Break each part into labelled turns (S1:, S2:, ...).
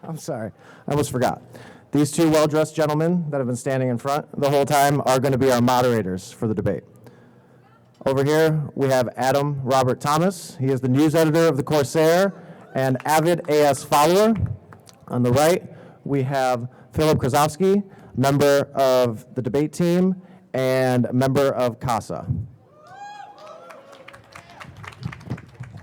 S1: I'm sorry, I almost forgot. These two well-dressed gentlemen that have been standing in front the whole time are going to be our moderators for the debate. Over here, we have Adam Robert Thomas. He is the news editor of the Corsair and avid AS follower. On the right, we have Filipp Krasovsky, member of the debate team and member of CASA.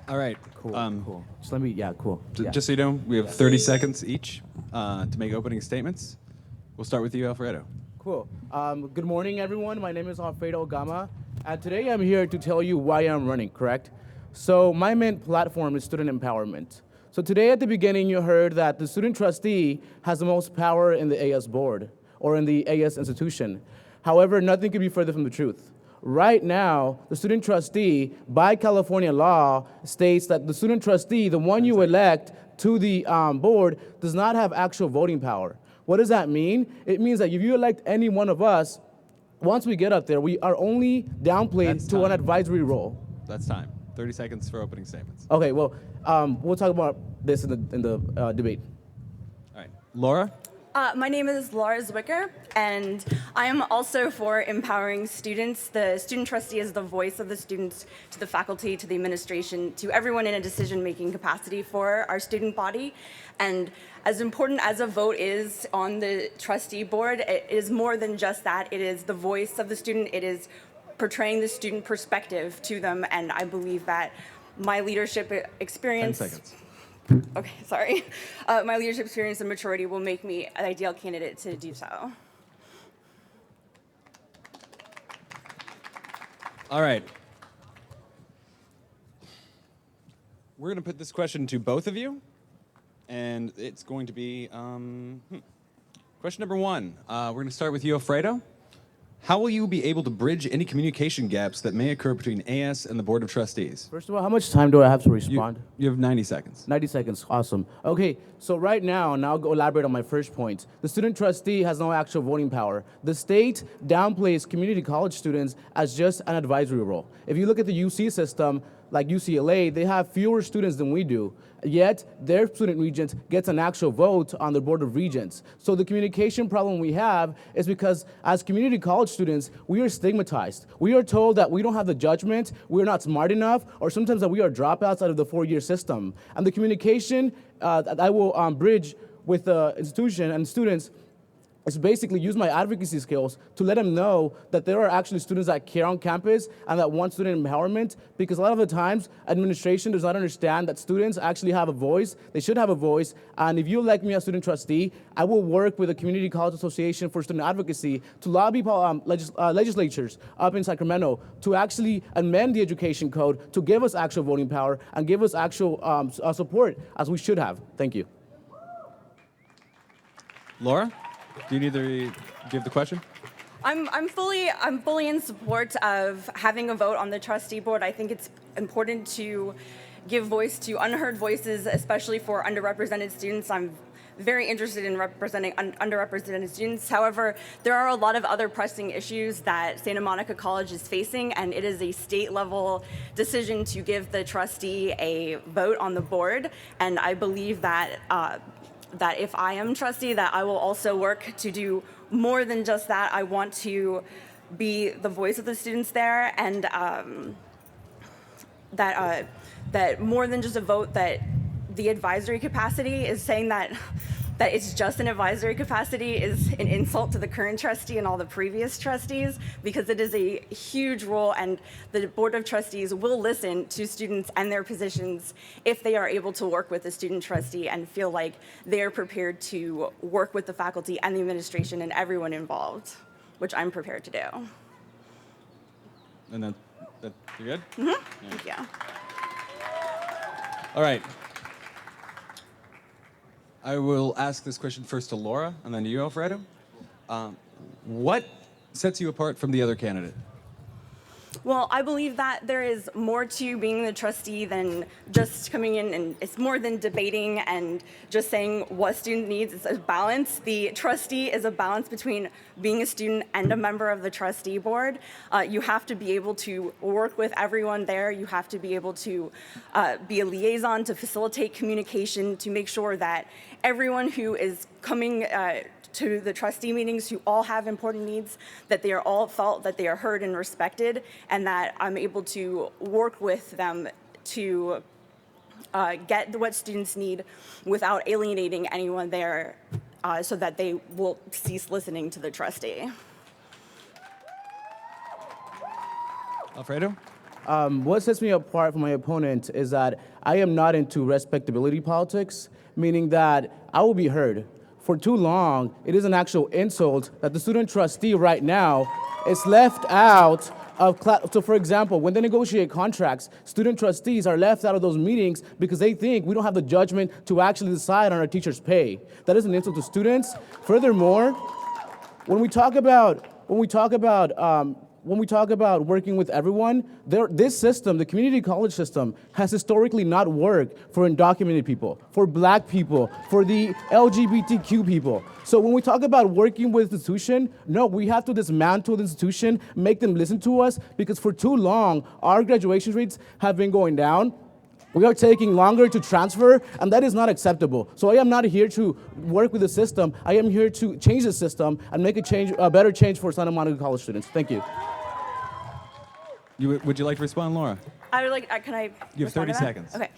S2: All right.
S3: Cool. Cool. Just let me. Yeah. Cool.
S2: Just so you know, we have 30 seconds each to make opening statements. We'll start with you, Alfredo.
S3: Cool. Good morning, everyone. My name is Alfredo Gama, and today I'm here to tell you why I'm running. Correct? So my main platform is student empowerment. So today at the beginning, you heard that the student trustee has the most power in the AS board or in the AS institution. However, nothing could be further from the truth. Right now, the student trustee, by California law, states that the student trustee, the one you elect to the board, does not have actual voting power. What does that mean? It means that if you elect any one of us, once we get up there, we are only downplayed to an advisory role.
S2: That's time. 30 seconds for opening statements.
S3: Okay, well, we'll talk about this in the debate.
S2: All right. Laura?
S4: My name is Laura Zwicker, and I am also for empowering students. The student trustee is the voice of the students to the faculty, to the administration, to everyone in a decision-making capacity for our student body. And as important as a vote is on the trustee board, it is more than just that. It is the voice of the student. It is portraying the student perspective to them, and I believe that my leadership experience...
S2: 10 seconds.
S4: Okay, sorry. My leadership experience and maturity will make me an ideal candidate to do so.
S2: All right. We're going to put this question to both of you, and it's going to be question number one. We're going to start with you, Alfredo. How will you be able to bridge any communication gaps that may occur between AS and the Board of Trustees?
S3: First of all, how much time do I have to respond?
S2: You have 90 seconds.
S3: 90 seconds, awesome. Okay, so right now, and I'll go elaborate on my first point. The student trustee has no actual voting power. The state downplays community college students as just an advisory role. If you look at the UC system, like UCLA, they have fewer students than we do, yet their student regent gets an actual vote on the Board of Regents. So the communication problem we have is because as community college students, we are stigmatized. We are told that we don't have the judgment, we're not smart enough, or sometimes that we are dropouts out of the four-year system. And the communication that I will bridge with the institution and students is basically use my advocacy skills to let them know that there are actually students that care on campus and that want student empowerment, because a lot of the times administration does not understand that students actually have a voice, they should have a voice, and if you elect me as student trustee, I will work with the Community College Association for Student Advocacy to lobby legislatures up in Sacramento to actually amend the education code to give us actual voting power and give us actual support as we should have. Thank you.
S2: Laura? Do you need to give the question?
S4: I'm fully in support of having a vote on the trustee board. I think it's important to give voice to unheard voices, especially for underrepresented students. I'm very interested in representing underrepresented students. However, there are a lot of other pressing issues that Santa Monica College is facing, and it is a state-level decision to give the trustee a vote on the board. And I believe that that if I am trustee, that I will also work to do more than just that. I want to be the voice of the students there, and that more than just a vote, that the advisory capacity is saying that it's just an advisory capacity is an insult to the current trustee and all the previous trustees, because it is a huge role, and the Board of Trustees will listen to students and their positions if they are able to work with the student trustee and feel like they are prepared to work with the faculty and the administration and everyone involved, which I'm prepared to do.
S2: And then, you good?
S4: Mm-hmm. Yeah. Thank you.
S2: All right. I will ask this question first to Laura and then to you, Alfredo. What sets you apart from the other candidate?
S4: Well, I believe that there is more to being the trustee than just coming in, and it's more than debating and just saying what student needs. It's a balance. The trustee is a balance between being a student and a member of the trustee board. You have to be able to work with everyone there. You have to be able to be a liaison to facilitate communication, to make sure that everyone who is coming to the trustee meetings, who all have important needs, that they are all felt that they are heard and respected, and that I'm able to work with them to get what students need without alienating anyone there, so that they will cease listening to the trustee.
S2: Alfredo?
S3: What sets me apart from my opponent is that I am not into respectability politics, meaning that I will be heard. For too long, it is an actual insult that the student trustee right now is left out of class. So for example, when they negotiate contracts, student trustees are left out of those meetings because they think we don't have the judgment to actually decide on our teachers' pay. That is an insult to students. Furthermore, when we talk about working with everyone, this system, the community college system, has historically not worked for undocumented people, for black people, for the LGBTQ people. So when we talk about working with the institution, no, we have to dismantle the institution, make them listen to us, because for too long, our graduation rates have been going down. We are taking longer to transfer, and that is not acceptable. So I am not here to work with the system. I am here to change the system and make a better change for Santa Monica College students. Thank you.
S2: Would you like to respond, Laura?
S4: I would like, can I?
S2: You have 30 seconds.
S4: Okay.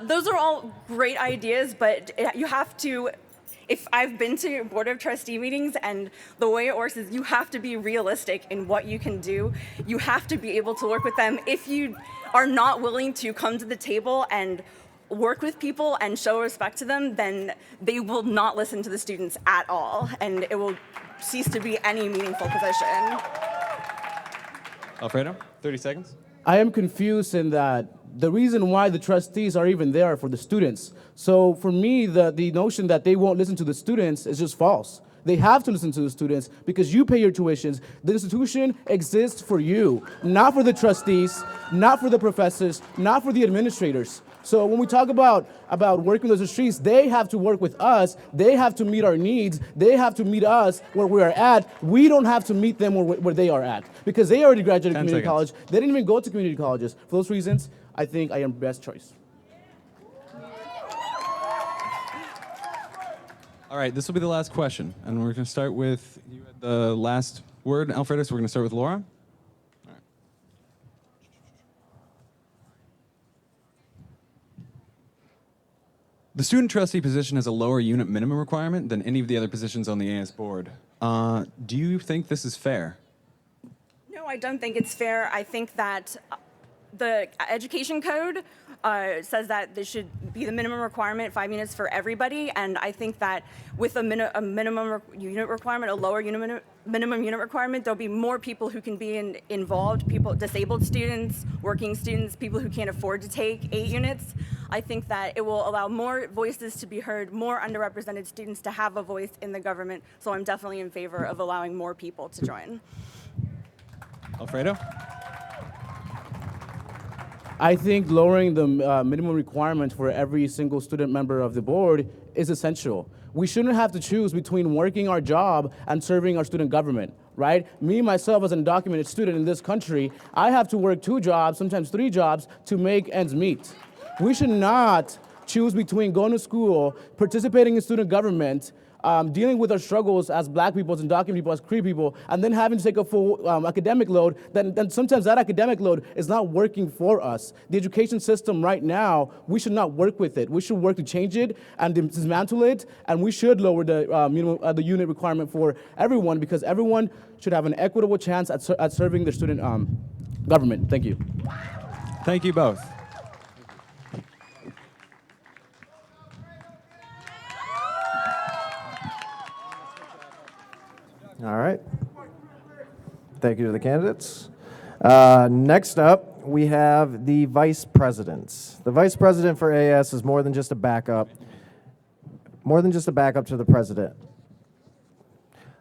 S4: Those are all great ideas, but you have to, if I've been to Board of Trustee meetings, and the way it works is you have to be realistic in what you can do. You have to be able to work with them. If you are not willing to come to the table and work with people and show respect to them, then they will not listen to the students at all, and it will cease to be any meaningful position.
S2: Alfredo, 30 seconds.
S3: I am confused in that the reason why the trustees are even there are for the students. So for me, the notion that they won't listen to the students is just false. They have to listen to the students because you pay your tuitions. The institution exists for you, not for the trustees, not for the professors, not for the administrators. So when we talk about working with the streets, they have to work with us. They have to meet our needs. They have to meet us where we are at. We don't have to meet them where they are at, because they already graduated community college. They didn't even go to community colleges. For those reasons, I think I am best choice.
S2: All right, this will be the last question, and we're going to start with you had the last word, Alfredo, so we're going to start with Laura. All right. The student trustee position has a lower unit minimum requirement than any of the other positions on the AS board. Do you think this is fair?
S4: No, I don't think it's fair. I think that the education code says that this should be the minimum requirement, 5 units for everybody, and I think that with a minimum unit requirement, a lower minimum unit requirement, there'll be more people who can be involved, disabled students, working students, people who can't afford to take 8 units. I think that it will allow more voices to be heard, more underrepresented students to have a voice in the government, so I'm definitely in favor of allowing more people to join.
S2: Alfredo?
S3: I think lowering the minimum requirement for every single student member of the board is essential. We shouldn't have to choose between working our job and serving our student government, right? Me, myself, as an undocumented student in this country, I have to work 2 jobs, sometimes 3 jobs, to make ends meet. We should not choose between going to school, participating in student government, dealing with our struggles as black people, as undocumented people, as queer people, and then having to take a full academic load, then sometimes that academic load is not working for us. The education system right now, we should not work with it. We should work to change it and dismantle it, and we should lower the unit requirement for everyone, because everyone should have an equitable chance at serving their student government. Thank you.
S2: Thank you both.
S1: All right. Thank you to the candidates. Next up, we have the vice presidents. The vice president for AS is more than just a backup to the president.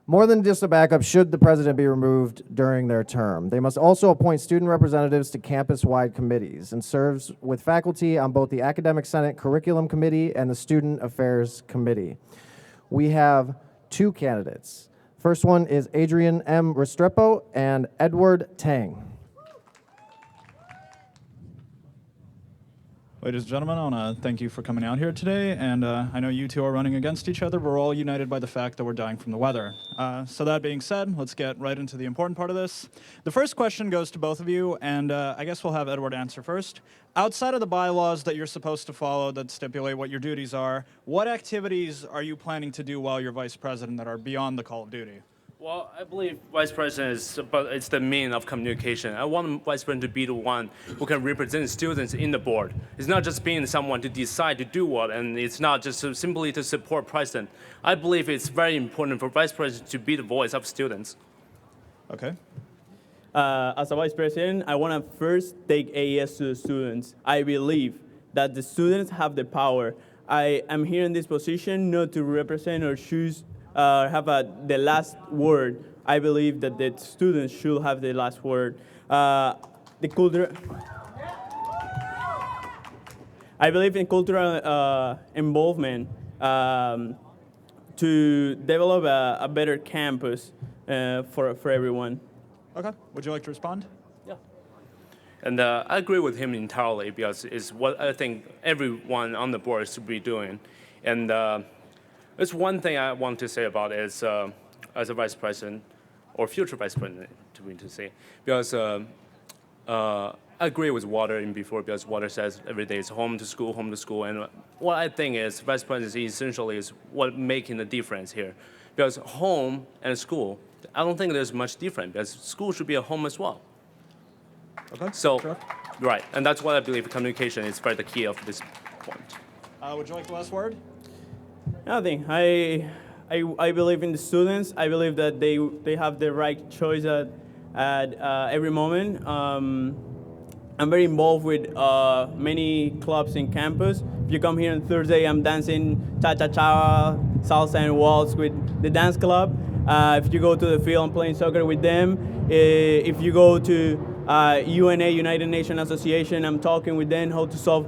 S1: More than just a backup should the president be removed during their term. They must also appoint student representatives to campus-wide committees and serves with faculty on both the Academic Senate Curriculum Committee and the Student Affairs Committee. We have 2 candidates. First one is Adrian M. Restrepo and Edward Tang.
S5: Ladies and gentlemen, I want to thank you for coming out here today, and I know you two are running against each other, but we're all united by the fact that we're dying from the weather. So that being said, let's get right into the important part of this. The first question goes to both of you, and I guess we'll have Edward answer first. Outside of the bylaws that you're supposed to follow that stipulate what your duties are, what activities are you planning to do while you're vice president that are beyond the call of duty?
S6: Well, I believe vice president it's the mean of communication. I want vice president to be the one who can represent students in the board. It's not just being someone to decide to do what, and it's not just simply to support president. I believe it's very important for vice president to be the voice of students.
S5: Okay.
S7: As a vice president, I want to first take AES to the students. I believe that the students have the power. I am here in this position not to represent or choose have the last word. I believe that the students should have the last word. I believe in cultural involvement to develop a better campus for everyone.
S5: Okay. Would you like to respond?
S6: Yeah. And I agree with him entirely because it's what I think everyone on the board should be doing. And there's one thing I want to say about it is, as a vice president, or future vice president, to say, because I agree with Water in before, because Water says every day is home to school, and what I think is vice presidency essentially is what making the difference here, because home and school, I don't think there's much different, because school should be a home as well.
S5: Okay.
S6: So,
S5: sure.
S6: right, and that's what I believe communication is very the key of this point.
S5: Would you like the last word?
S7: Nothing. I believe in the students. I believe that they have the right choice at every moment. I'm very involved with many clubs in campus. If you come here on Thursday, I'm dancing cha-cha-cha, salsa and waltz with the dance club. If you go to the field, I'm playing soccer with them. If you go to UNA, United Nations Association, I'm talking with them how to solve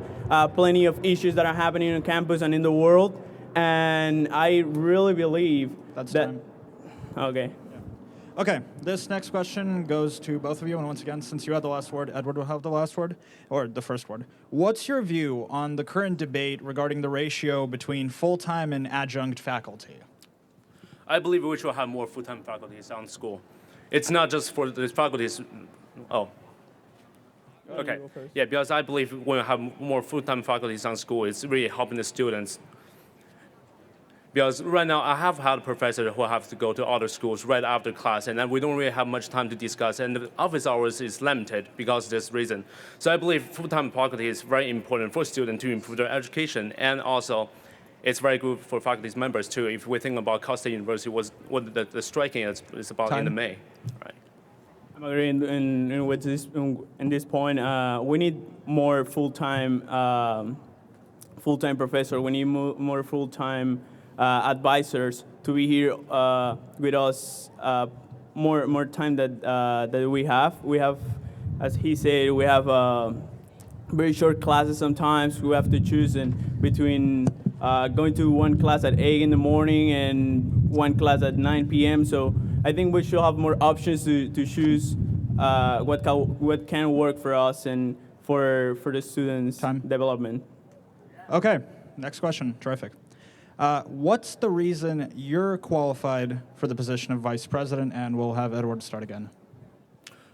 S7: plenty of issues that are happening on campus and in the world. And I really believe
S5: That's
S7: that.
S5: time.
S7: Okay.
S5: Okay, this next question goes to both of you, and once again, since you had the last word, Edward will have the last word, or the first word. What's your view on the current debate regarding the ratio between full-time and adjunct faculty?
S6: I believe we should have more full-time faculties on school. It's not just for the faculties. Oh. Okay. Yeah, because I believe when we have more full-time faculties on school, it's really helping the students. Because right now, I have had professors who have to go to other schools right after class, and then we don't really have much time to discuss, and the office hours is limited because of this reason. So I believe full-time faculty is very important for students to improve their education, and also it's very good for faculty members too. If we think about Cal State University, what the striking is about in the May, right?
S7: I'm agreeing with this in this point. We need more full-time professor. We need more full-time advisors to be here with us more time that we have. We have, as he said, we have very short classes sometimes. We have to choose between going to one class at 8 in the morning and one class at 9 p.m. So I think we should have more options to choose what can work for us and for the students' development.
S5: Okay, next question. Terrific. What's the reason you're qualified for the position of vice president? And we'll have Edward start again.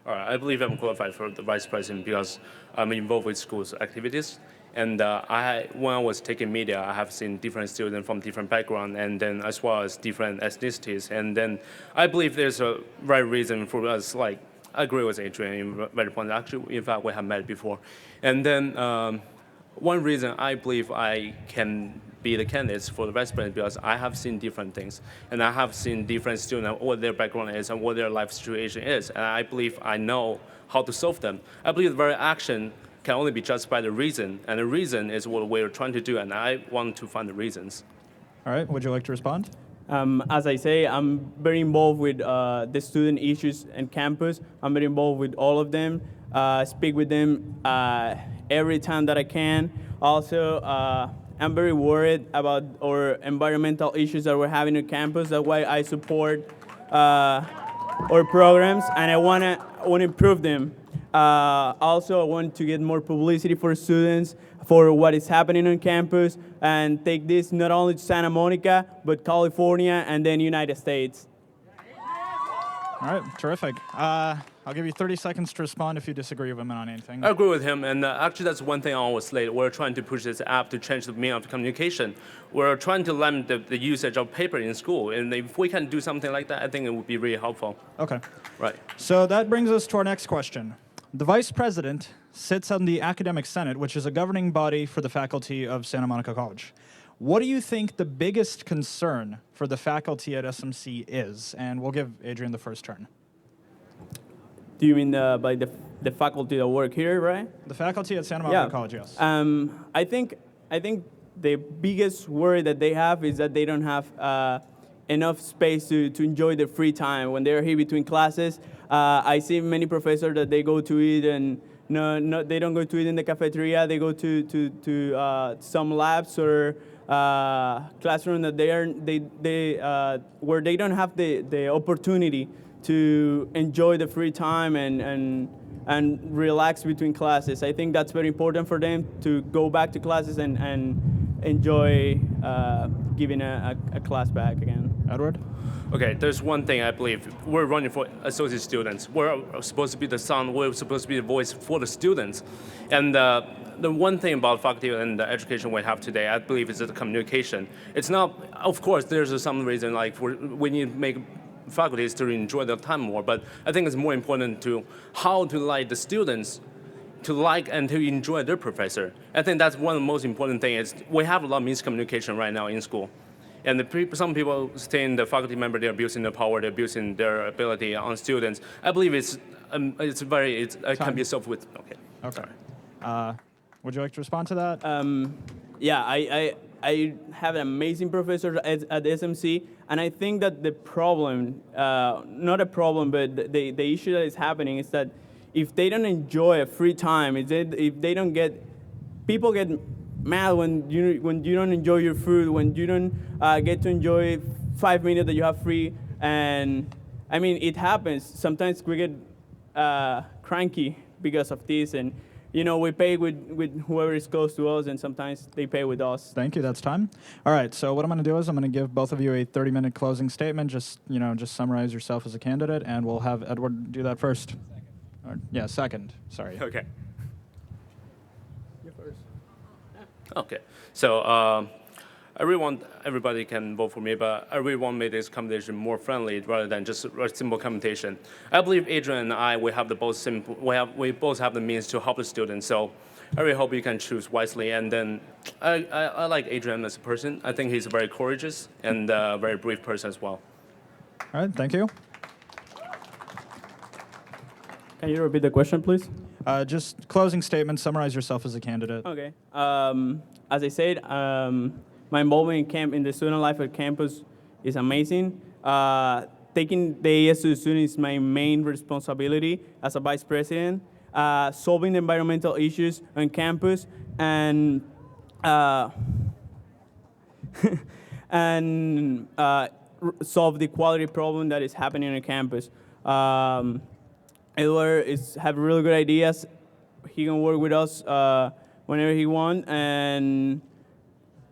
S6: All right, I believe I'm qualified for the vice president because I'm involved with schools activities. And when I was taking media, I have seen different students from different backgrounds, and then as well as different ethnicities. And then I believe there's a right reason for us, like, I agree with Adrian in very point. Actually, in fact, we have met before. And then one reason I believe I can be the candidates for the vice president because I have seen different things, and I have seen different students, what their background is and what their life situation is, and I believe I know how to solve them. I believe the very action can only be judged by the reason, and the reason is what we're trying to do, and I want to find the reasons.
S5: All right, would you like to respond?
S7: As I say, I'm very involved with the student issues on campus. I'm very involved with all of them. Speak with them every time that I can. Also, I'm very worried about our environmental issues that we're having on campus. That's why I support our programs, and I want to improve them. Also, I want to get more publicity for students for what is happening on campus, and take this not only to Santa Monica, but California and then United States.
S5: All right, terrific. I'll give you 30 seconds to respond if you disagree with him on anything.
S6: I agree with him, and actually that's one thing on our slate. We're trying to push this app to change the meaning of communication. We're trying to limit the usage of paper in school, and if we can do something like that, I think it would be really helpful.
S5: Okay.
S6: Right.
S5: So that brings us to our next question. The Vice President sits on the Academic Senate, which is a governing body for the faculty of Santa Monica College. What do you think the biggest concern for the faculty at SMC is? And we'll give Adrian the first turn.
S7: Do you mean by the faculty that work here, right?
S5: The faculty at Santa Monica College, yes.
S7: I think the biggest worry that they have is that they don't have enough space to enjoy their free time when they're here between classes. I see many professors that they go to eat and they don't go to eat in the cafeteria. They go to some labs or classroom that where they don't have the opportunity to enjoy the free time and relax between classes. I think that's very important for them to go back to classes and enjoy giving a class back again.
S5: Edward?
S6: Okay, there's one thing I believe. We're running for associate students. We're supposed to be the sound, we're supposed to be the voice for the students. And the one thing about faculty and the education we have today, I believe, is the communication. It's not, of course, there's some reason like we need to make faculties to enjoy their time more, but I think it's more important to how to like the students to like and to enjoy their professor. I think that's one of the most important things. We have a lot of miscommunication right now in school. And some people stay in the faculty member, they're abusing their power, they're abusing their ability on students. I believe it can be solved with, okay.
S5: Okay. Would you like to respond to that?
S7: Yeah, I have an amazing professor at SMC, and I think that the problem, not a problem, but the issue that is happening is that if they don't enjoy a free time, if they don't get, people get mad when you don't enjoy your food, when you don't get to enjoy 5 minutes that you have free, and I mean, it happens. Sometimes we get cranky because of this, and we pay with whoever is close to us, and sometimes they pay with us.
S5: Thank you. That's time. All right. So what I'm going to do is I'm going to give both of you a 30-minute closing statement. Just summarize yourself as a candidate, and we'll have Edward do that first. Second. Sorry.
S6: Okay. Okay. So I really want everybody can vote for me, but I really want to make this competition more friendly rather than just a simple competition. I believe Adrian and I, we both have the means to help the students. So I really hope you can choose wisely. And then I like Adrian as a person. I think he's a very courageous and very brave person as well.
S5: All right. Thank you.
S7: Can you repeat the question, please?
S5: Just closing statement. Summarize yourself as a candidate.
S7: Okay. As I said, my involvement in the student life at campus is amazing. Taking the AS to the students is my main responsibility as a vice president. Solving the environmental issues on campus and solve the quality problem that is happening on campus. Edward have really good ideas. He can work with us whenever he wants, and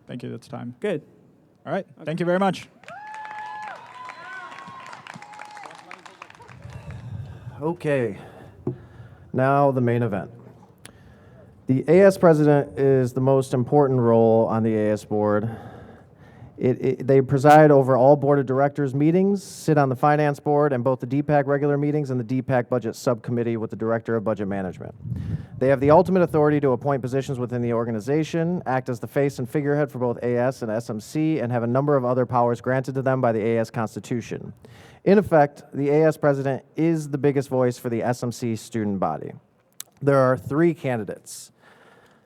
S5: thank you. That's time.
S7: Good.
S5: All right. Okay. Thank you very much.
S1: Okay. Now the main event. The AS president is the most important role on the AS board. They preside over all board of directors meetings, sit on the finance board and both the DPAC regular meetings and the DPAC budget subcommittee with the director of budget management. They have the ultimate authority to appoint positions within the organization, act as the face and figurehead for both AS and SMC, and have a number of other powers granted to them by the AS Constitution. In effect, the AS president is the biggest voice for the SMC student body. There are 3 candidates.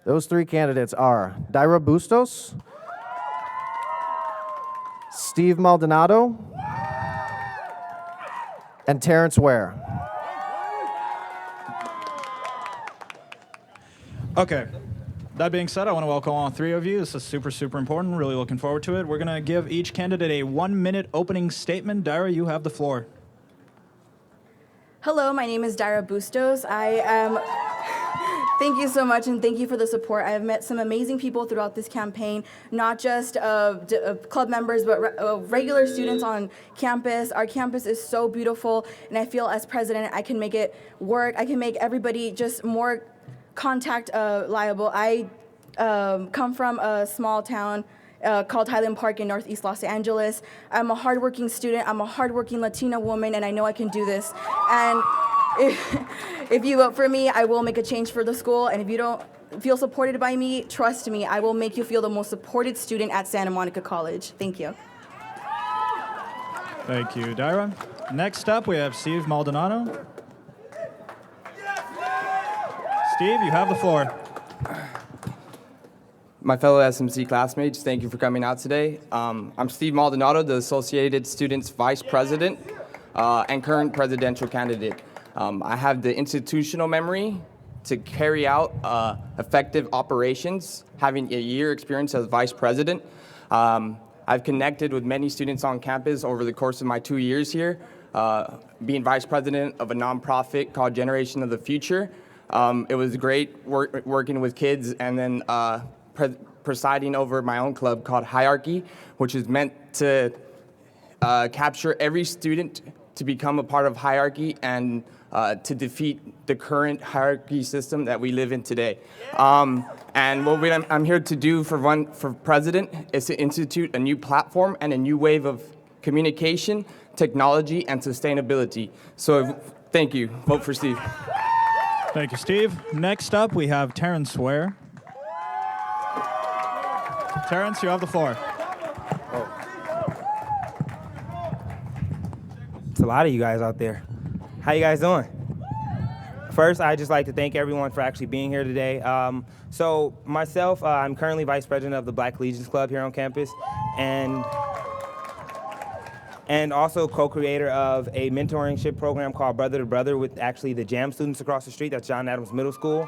S1: Those 3 candidates are Daira Bustos, Steve Maldonado, and Terrence Ware.
S5: Okay. That being said, I want to welcome all three of you. This is super, super important. Really looking forward to it. We're going to give each candidate a 1-minute opening statement. Dyra, you have the floor.
S4: Hello, my name is Dyra Bustos. Thank you so much, and thank you for the support. I have met some amazing people throughout this campaign, not just club members, but regular students on campus. Our campus is so beautiful, and I feel as president, I can make it work. I can make everybody just more contact liable. I come from a small town called Highland Park in Northeast Los Angeles. I'm a hardworking student. I'm a hardworking Latina woman, and I know I can do this. And if you vote for me, I will make a change for the school. And if you don't feel supported by me, trust me, I will make you feel the most supported student at Santa Monica College. Thank you.
S5: Thank you, Dyra. Next up, we have Steve Maldonado. Steve, you have the floor.
S8: My fellow SMC classmates, thank you for coming out today. I'm Steve Maldonado, the Associated Students Vice President and current presidential candidate. I have the institutional memory to carry out effective operations, having a year experience as vice president. I've connected with many students on campus over the course of my 2 years here, being vice president of a nonprofit called Generation of the Future. It was great working with kids and then presiding over my own club called Hierarchy, which is meant to capture every student to become a part of Hierarchy and to defeat the current hierarchy system that we live in today. And what I'm here to do for president is to institute a new platform and a new wave of communication, technology, and sustainability. So thank you. Vote for Steve.
S5: Thank you, Steve. Next up, we have Terrence Ware. Terrence, you have the floor.
S9: It's a lot of you guys out there. How you guys doing? First, I'd just like to thank everyone for actually being here today. So myself, I'm currently vice president of the Black Legions Club here on campus, and also co-creator of a mentorship program called Brother to Brother with actually the JAM students across the street. That's John Adams Middle School.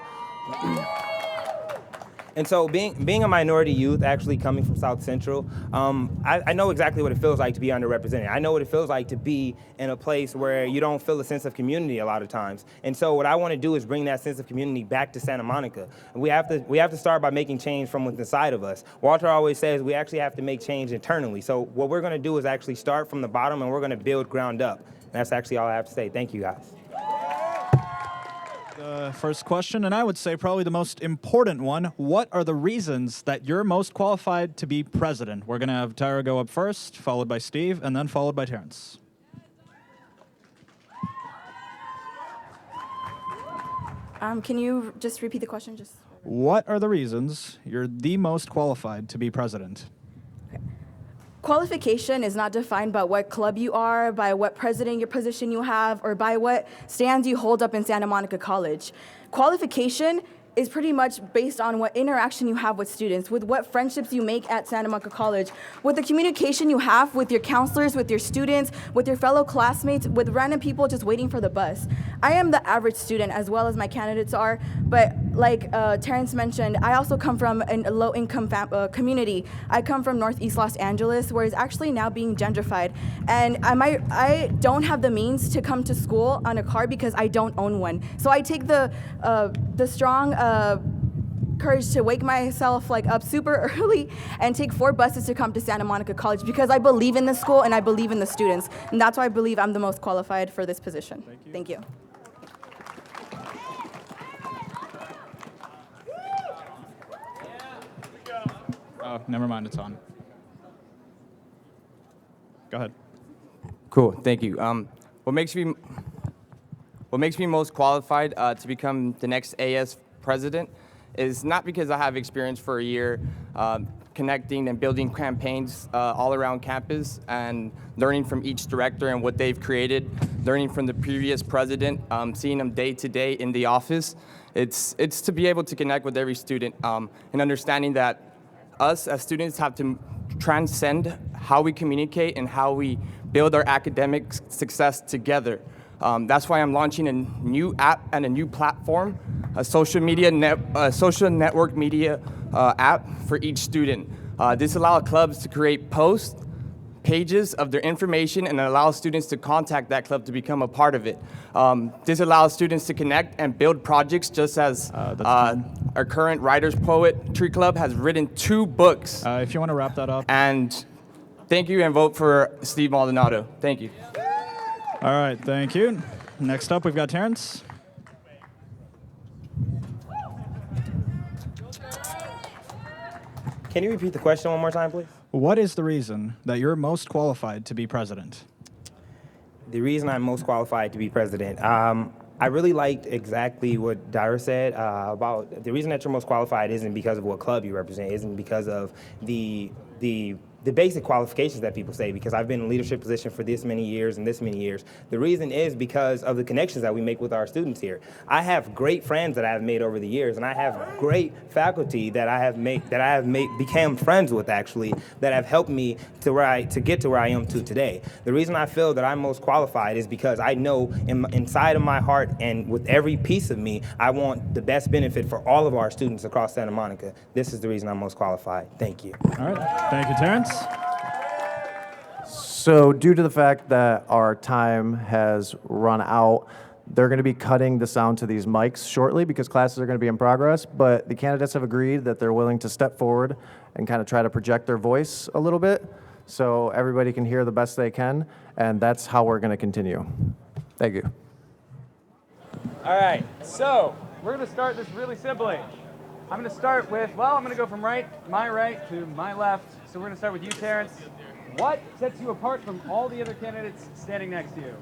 S9: And so being a minority youth, actually coming from South Central, I know exactly what it feels like to be underrepresented. I know what it feels like to be in a place where you don't feel a sense of community a lot of times. And so what I want to do is bring that sense of community back to Santa Monica. We have to start by making change from within inside of us. Walter always says we actually have to make change internally. So what we're going to do is actually start from the bottom, and we're going to build ground up. And that's actually all I have to say. Thank you, guys.
S5: First question, and I would say probably the most important one. What are the reasons that you're most qualified to be president? We're going to have Tyra go up first, followed by Steve, and then followed by Terrence.
S4: Can you just repeat the question?
S5: What are the reasons you're the most qualified to be president?
S4: Qualification is not defined by what club you are, by what president your position you have, or by what stands you hold up in Santa Monica College. Qualification is pretty much based on what interaction you have with students, with what friendships you make at Santa Monica College, with the communication you have with your counselors, with your students, with your fellow classmates, with random people just waiting for the bus. I am the average student as well as my candidates are, but like Terrence mentioned, I also come from a low-income community. I come from Northeast Los Angeles, where it's actually now being gentrified. And I don't have the means to come to school on a car because I don't own one. So I take the strong courage to wake myself up super early and take 4 buses to come to Santa Monica College because I believe in the school and I believe in the students. And that's why I believe I'm the most qualified for this position. Thank you.
S5: Oh, never mind, it's on. Go ahead.
S8: Cool, thank you. What makes me most qualified to become the next AS president is not because I have experience for a year connecting and building campaigns all around campus and learning from each director and what they've created, learning from the previous president, seeing them day to day in the office. It's to be able to connect with every student and understanding that us as students have to transcend how we communicate and how we build our academic success together. That's why I'm launching a new app and a new platform, a social network media app for each student. This allows clubs to create posts, pages of their information, and allows students to contact that club to become a part of it. This allows students to connect and build projects, just as our current Writers Poetry Club has written 2 books.
S5: If you want to wrap that up.
S8: And thank you, and vote for Steve Maldonado. Thank you.
S5: All right, thank you. Next up, we've got Terrence.
S9: Can you repeat the question one more time, please?
S5: What is the reason that you're most qualified to be president?
S9: The reason I'm most qualified to be president, I really liked exactly what Dyra said about the reason that you're most qualified isn't because of what club you represent, isn't because of the basic qualifications that people say, because I've been in a leadership position for this many years and this many years. The reason is because of the connections that we make with our students here. I have great friends that I have made over the years, and I have great faculty that I have become friends with, actually, that have helped me to get to where I am today. The reason I feel that I'm most qualified is because I know inside of my heart and with every piece of me, I want the best benefit for all of our students across Santa Monica. This is the reason I'm most qualified. Thank you.
S5: All right, thank you, Terrence.
S1: So due to the fact that our time has run out, they're going to be cutting the sound to these mics shortly because classes are going to be in progress, but the candidates have agreed that they're willing to step forward and kind of try to project their voice a little bit so everybody can hear the best they can, and that's how we're going to continue. Thank you.
S10: All right, so we're going to start this really simply. I'm going to start with, I'm going to go from my right to my left. So we're going to start with you, Terrence. What sets you apart from all the other candidates standing next to you?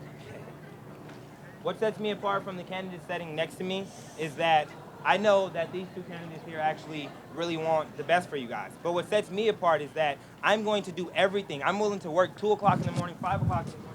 S9: What sets me apart from the candidates sitting next to me is that I know that these 2 candidates here actually really want the best for you guys. But what sets me apart is that I'm going to do everything. I'm willing to work 2 o'clock in the morning, 5 o'clock in the morning.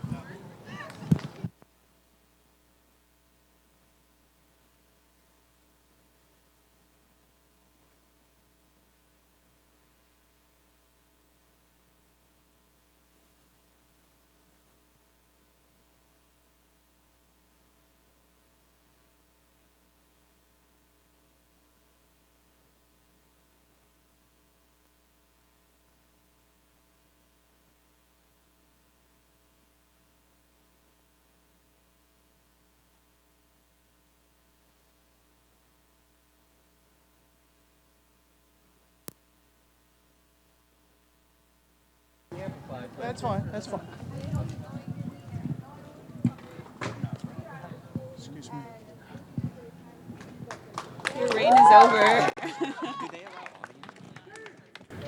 S11: That's fine. That's fine. Excuse me.
S12: Your reign is over.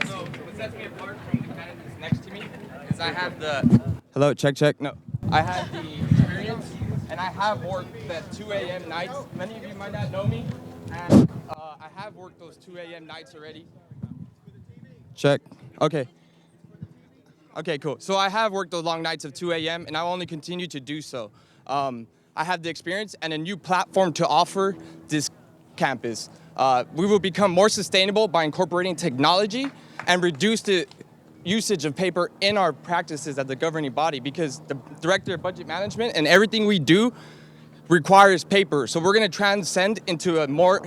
S8: So what sets me apart from the candidates next to me is I have the... Hello, check. No. I have the experience, and I have worked at 2 a.m. nights. Many of you might not know me, and I have worked those 2 a.m. nights already. Check. Okay, cool. So I have worked those long nights of 2 a.m., and I will only continue to do so. I have the experience and a new platform to offer this campus. We will become more sustainable by incorporating technology and reduce the usage of paper in our practices as the governing body, because the Director of Budget Management and everything we do requires paper. So we're going to transcend into a more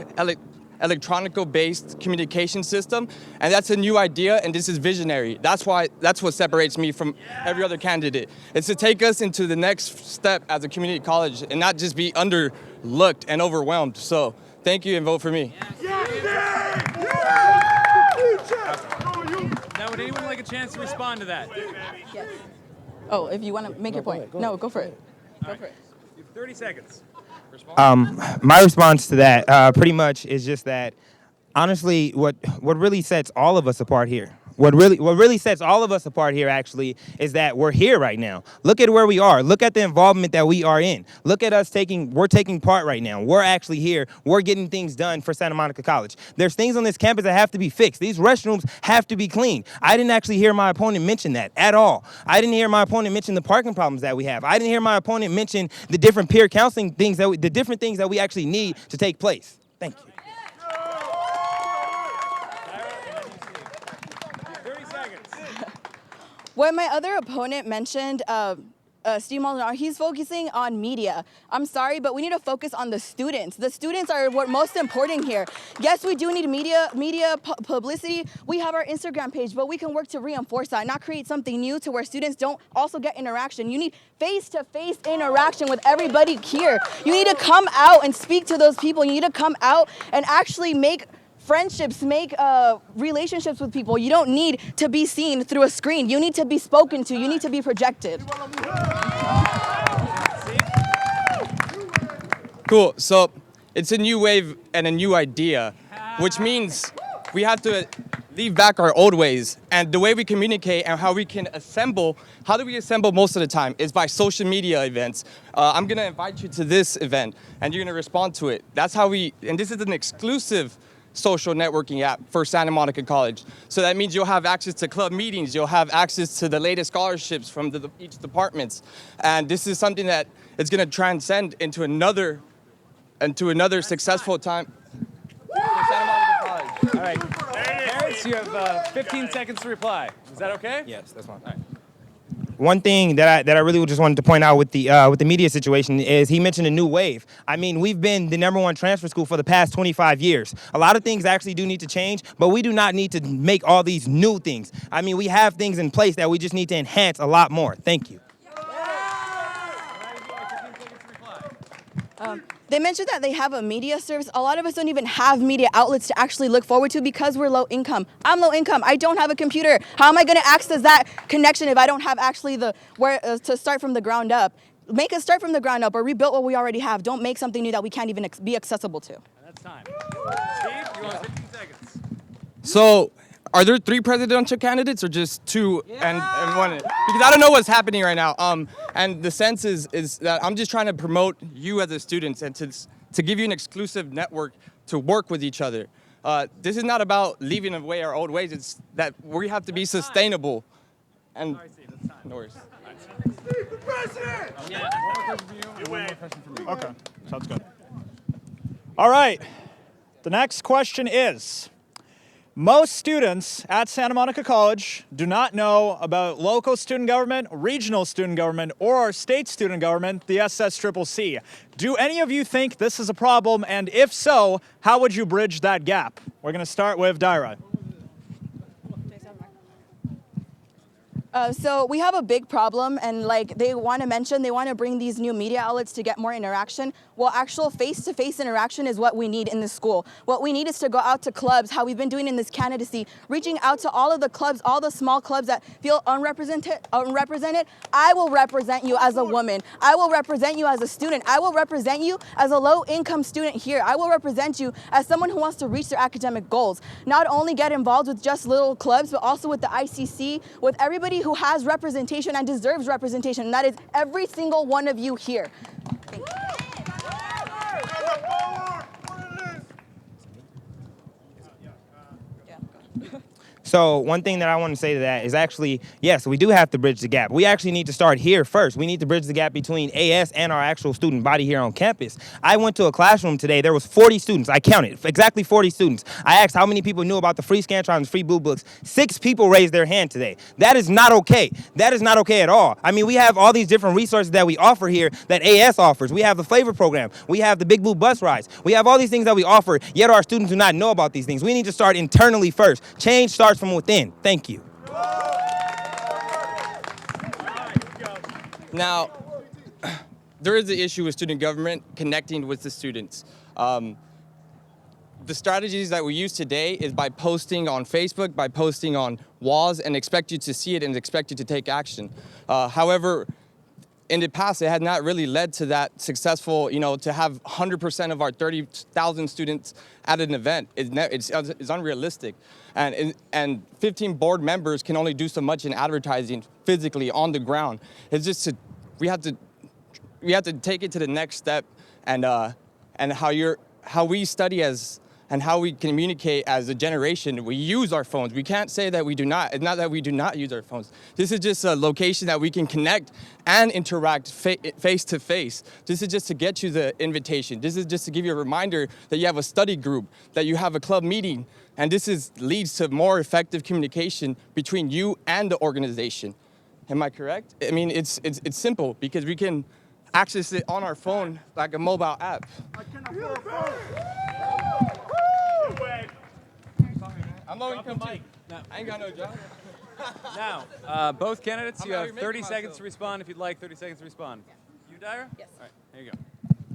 S8: electronic-based communication system, and that's a new idea, and this is visionary. That's what separates me from every other candidate. It's to take us into the next step as a community college and not just be underlooked and overwhelmed. So thank you, and vote for me.
S10: Now, would anyone like a chance to respond to that?
S12: Yes. Oh, if you want to make your point. No, go for it. Go for it.
S10: You have 30 seconds.
S9: My response to that pretty much is just that, honestly, what really sets all of us apart here, what really sets all of us apart here actually is that we're here right now. Look at where we are. Look at the involvement that we are in. Look at us we're taking part right now. We're actually here. We're getting things done for Santa Monica College. There's things on this campus that have to be fixed. These restrooms have to be cleaned. I didn't actually hear my opponent mention that at all. I didn't hear my opponent mention the parking problems that we have. I didn't hear my opponent mention the different peer counseling things the different things that we actually need to take place. Thank you.
S10: 30 seconds.
S12: What my other opponent mentioned, Steve Maldonado, he's focusing on media. I'm sorry, but we need to focus on the students. The students are what most important here. Yes, we do need media publicity. We have our Instagram page, but we can work to reinforce that, not create something new to where students don't also get interaction. You need face-to-face interaction with everybody here. You need to come out and speak to those people. You need to come out and actually make friendships, make relationships with people. You don't need to be seen through a screen. You need to be spoken to. You need to be projected.
S8: Cool. So it's a new wave and a new idea, which means we have to leave back our old ways. And the way we communicate and how we can assemble, how do we assemble most of the time is by social media events. I'm going to invite you to this event, and you're going to respond to it. That's how and this is an exclusive social networking app for Santa Monica College. So that means you'll have access to club meetings, you'll have access to the latest scholarships from each departments. And this is something that is going to transcend into another successful time for Santa Monica College.
S10: All right. Parents, you have 15 seconds to reply. Is that okay?
S9: Yes, that's fine.
S10: All right.
S9: One thing that I really just wanted to point out with the media situation is he mentioned a new wave. I mean, we've been the #1 transfer school for the past 25 years. A lot of things actually do need to change, but we do not need to make all these new things. I mean, we have things in place that we just need to enhance a lot more. Thank you.
S12: They mentioned that they have a media service. A lot of us don't even have media outlets to actually look forward to because we're low income. I'm low income. I don't have a computer. How am I going to access that connection if I don't have actually to start from the ground up? Make us start from the ground up or rebuild what we already have. Don't make something new that we can't even be accessible to.
S10: That's time. Steve, you want 15 seconds.
S8: So are there 3 presidential candidates or just 2 and 1? Because I don't know what's happening right now. And the sense is that I'm just trying to promote you as a student and to give you an exclusive network to work with each other. This is not about leaving away our old ways. It's that we have to be sustainable. And
S10: Sorry, Steve, that's time.
S8: no worries.
S5: Okay, sounds good. All right, the next question is, most students at Santa Monica College do not know about local student government, regional student government, or state student government, the SSCCC. Do any of you think this is a problem? And if so, how would you bridge that gap? We're going to start with Daira.
S12: So we have a big problem, and like they want to bring these new media outlets to get more interaction. Well, actual face-to-face interaction is what we need in this school. What we need is to go out to clubs, how we've been doing in this candidacy, reaching out to all of the clubs, all the small clubs that feel unrepresented. I will represent you as a woman. I will represent you as a student. I will represent you as a low-income student here. I will represent you as someone who wants to reach their academic goals. Not only get involved with just little clubs, but also with the ICC, with everybody who has representation and deserves representation. And that is every single one of you here. Thank you.
S9: So one thing that I want to say to that is actually, yes, we do have to bridge the gap. We actually need to start here first. We need to bridge the gap between AS and our actual student body here on campus. I went to a classroom today. There was 40 students. I counted exactly 40 students. I asked how many people knew about the free Scantrons, free Blue Books. 6 people raised their hand today. That is not okay. That is not okay at all. I mean, we have all these different resources that we offer here that AS offers. We have the flavor program. We have the Big Blue bus rides. We have all these things that we offer, yet our students do not know about these things. We need to start internally first. Change starts from within. Thank you.
S8: Now, there is the issue with student government connecting with the students. The strategies that we use today is by posting on Facebook, by posting on walls, and expect you to see it and expect you to take action. However, in the past, it had not really led to that successful, to have 100% of our 30,000 students at an event. It's unrealistic. And 15 board members can only do so much in advertising physically on the ground. It's just we have to take it to the next step, and how we study and how we communicate as a generation. We use our phones. We can't say that we do not. It's not that we do not use our phones. This is just a location that we can connect and interact face to face. This is just to get you the invitation. This is just to give you a reminder that you have a study group, that you have a club meeting, and this leads to more effective communication between you and the organization. Am I correct? I mean, it's simple because we can access it on our phone like a mobile app. I'm low income too. I ain't got no job.
S10: Now, both candidates, you
S8: out
S10: have
S8: here
S10: 30
S8: making
S10: seconds
S8: myself.
S10: to respond if you'd like. 30 seconds to respond. You, Dyer?
S12: Yes.
S10: All right, here you go.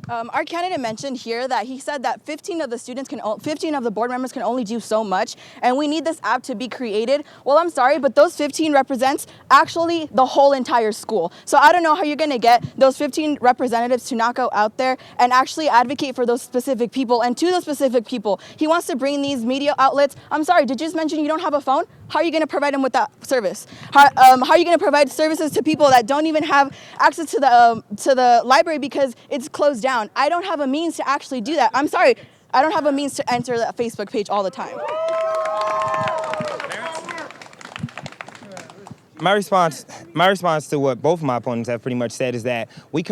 S12: Our candidate mentioned here that he said that 15 of the board members can only do so much, and we need this app to be created. Well, I'm sorry, but those 15 represents actually the whole entire school. So I don't know how you're going to get those 15 representatives to not go out there and actually advocate for those specific people. And to those specific people, he wants to bring these media outlets. I'm sorry, did you just mention you don't have a phone? How are you going to provide them with that service? How are you going to provide services to people that don't even have access to the library because it's closed down? I don't have a means to actually do that. I'm sorry, I don't have a means to enter that Facebook page all the time.
S9: My response to what both of my opponents have pretty much said is that we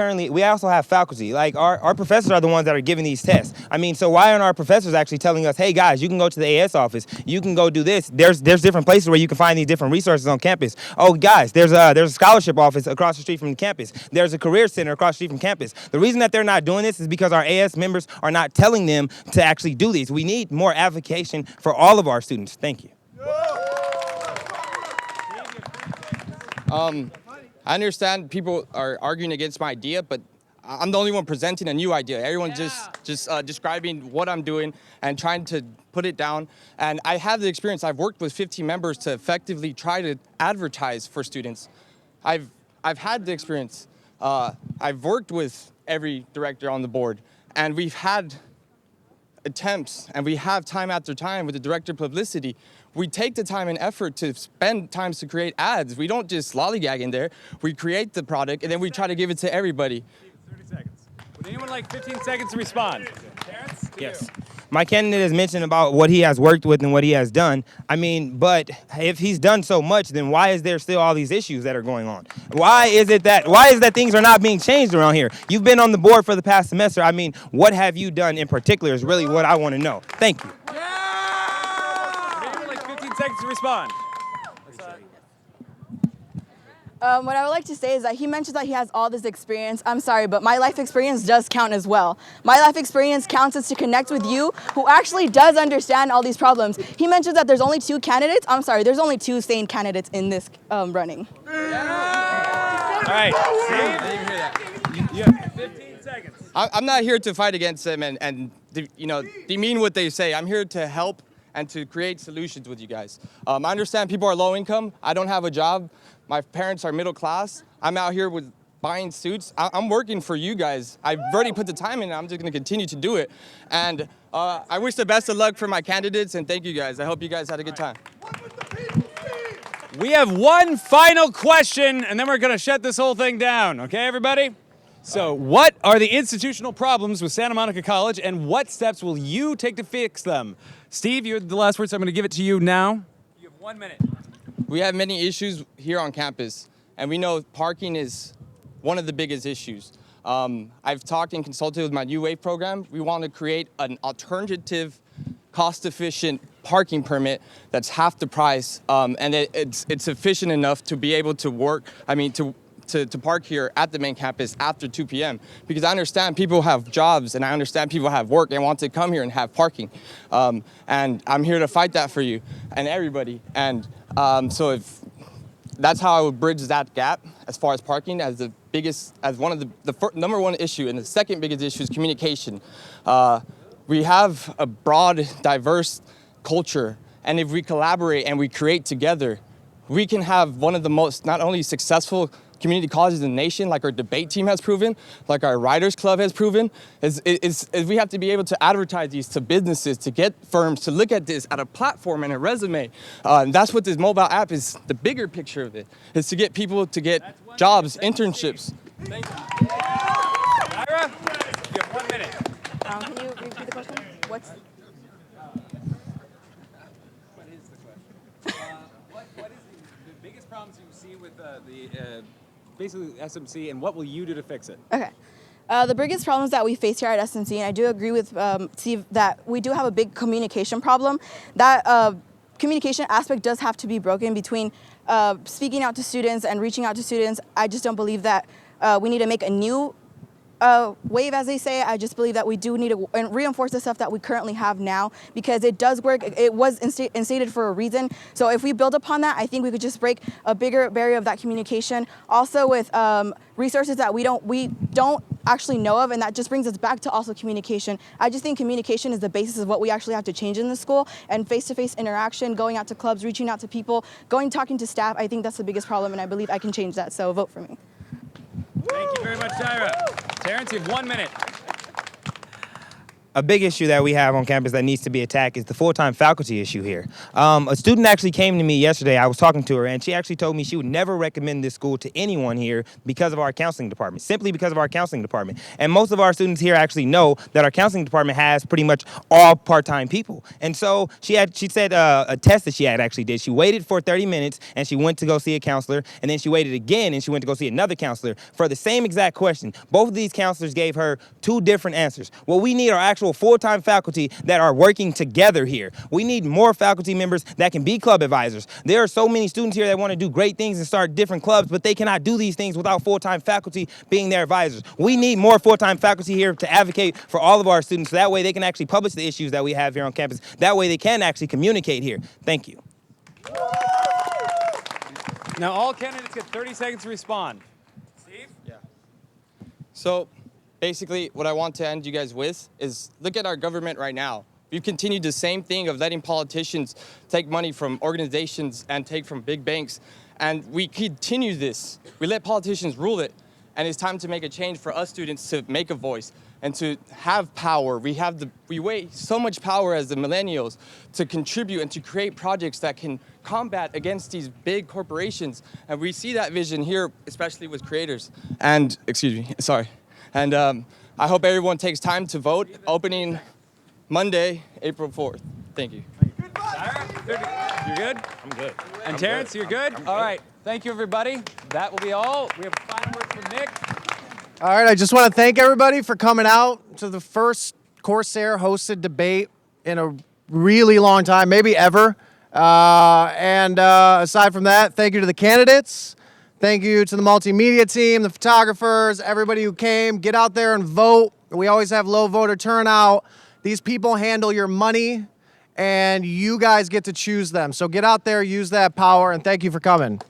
S9: also have faculty. Like our professors are the ones that are giving these tests. I mean, so why aren't our professors actually telling us, hey guys, you can go to the AS office, you can go do this. There's different places where you can find these different resources on campus. Oh guys, there's a scholarship office across the street from the campus. There's a career center across the street from campus. The reason that they're not doing this is because our AS members are not telling them to actually do these. We need more advocacy for all of our students. Thank you.
S8: I understand people are arguing against my idea, but I'm the only one presenting a new idea. Everyone's just describing what I'm doing and trying to put it down. And I have the experience. I've worked with 15 members to effectively try to advertise for students. I've had the experience. I've worked with every director on the board, and we've had attempts, and we have time after time with the director of publicity. We take the time and effort to spend time to create ads. We don't just lollygag in there. We create the product, and then we try to give it to everybody.
S10: 30 seconds. Would anyone like 15 seconds to respond? Terrence?
S9: Yes. My candidate has mentioned about what he has worked with and what he has done. I mean, but if he's done so much, then why is there still all these issues that are going on? Why is that things are not being changed around here? You've been on the board for the past semester. I mean, what have you done in particular is really what I want to know. Thank you.
S10: Would anyone like 15 seconds to respond?
S12: What I would like to say is that he mentions that he has all this experience. I'm sorry, but my life experience does count as well. My life experience counts as to connect with you who actually does understand all these problems. He mentions that there's only 2 candidates. I'm sorry, there's only 2 sane candidates in this running.
S10: All right, Steve. You have 15 seconds.
S8: I'm not here to fight against them and demean what they say. I'm here to help and to create solutions with you guys. I understand people are low income. I don't have a job. My parents are middle class. I'm out here with buying suits. I'm working for you guys. I've already put the time in, and I'm just gonna continue to do it. And I wish the best of luck for my candidates, and thank you guys. I hope you guys had a good time.
S10: We have one final question, and then we're going to shut this whole thing down. Okay, everybody? So, what are the institutional problems with Santa Monica College, and what steps will you take to fix them? Steve, you had the last word, so I'm going to give it to you now. You have 1 minute.
S8: We have many issues here on campus, and we know parking is one of the biggest issues. I've talked and consulted with my New Wave program. We want to create an alternative, cost-efficient parking permit that's half the price, and it's efficient enough to be able to work, to park here at the main campus after 2 p.m. Because I understand people have jobs, and I understand people have work and want to come here and have parking. And I'm here to fight that for you and everybody. And so if that's how I would bridge that gap as far as parking as one of the number one issue. And the second biggest issue is communication. We have a broad, diverse culture, and if we collaborate and we create together, we can have one of the most not only successful community colleges in the nation, like our debate team has proven, like our writers club has proven, is we have to be able to advertise these to businesses, to get firms to look at this at a platform and a resume. And that's what this mobile app is, the bigger picture of it, is to get people to get jobs, internships.
S10: Thank you. Ira, you have 1 minute.
S12: Can you repeat the question?
S10: What is the question? What is the biggest problems you see with basically SMC, and what will you do to fix it?
S12: Okay. The biggest problems that we face here at SMC, and I do agree with Steve that we do have a big communication problem. That communication aspect does have to be broken between speaking out to students and reaching out to students. I just don't believe that we need to make a new wave, as they say. I just believe that we do need to reinforce the stuff that we currently have now, because it does work. It was instated for a reason. So if we build upon that, I think we could just break a bigger barrier of that communication. Also with resources that we don't actually know of, and that just brings us back to also communication. I just think communication is the basis of what we actually have to change in the school, and face-to-face interaction, going out to clubs, reaching out to people, talking to staff. I think that's the biggest problem, and I believe I can change that. So vote for me.
S10: Thank you very much, Tyra. Terrence, you have 1 minute.
S9: A big issue that we have on campus that needs to be attacked is the full-time faculty issue here. A student actually came to me yesterday. I was talking to her, and she actually told me she would never recommend this school to anyone here because of our counseling department, simply because of our counseling department. And most of our students here actually know that our counseling department has pretty much all part-time people. And so she said a test that she actually did. She waited for 30 minutes, and she went to go see a counselor, and then she waited again, and she went to go see another counselor for the same exact question. Both of these counselors gave her 2 different answers. What we need are actual full-time faculty that are working together here. We need more faculty members that can be club advisors. There are so many students here that want to do great things and start different clubs, but they cannot do these things without full-time faculty being their advisors. We need more full-time faculty here to advocate for all of our students, so that way they can actually publish the issues that we have here on campus. That way they can actually communicate here. Thank you.
S10: Now all candidates get 30 seconds to respond. Steve?
S8: Yeah. So basically, what I want to end you guys with is look at our government right now. We've continued the same thing of letting politicians take money from organizations and take from big banks. And we continue this. We let politicians rule it. And it's time to make a change for us students to make a voice and to have power. We weigh so much power as the millennials to contribute and to create projects that can combat against these big corporations. And we see that vision here, especially with creators. And, And I hope everyone takes time to vote, opening Monday, April 4th. Thank you.
S10: You're good?
S9: I'm good.
S10: And Terrence, you're good? All right. Thank you, everybody. That will be all. We have a final word from Nik.
S1: All right, I just want to thank everybody for coming out to the first Corsair hosted debate in a really long time, maybe ever. Aside from that, thank you to the candidates. Thank you to the multimedia team, the photographers, everybody who came. Get out there and vote. We always have low voter turnout. These people handle your money, and you guys get to choose them. So get out there, use that power, and thank you for coming.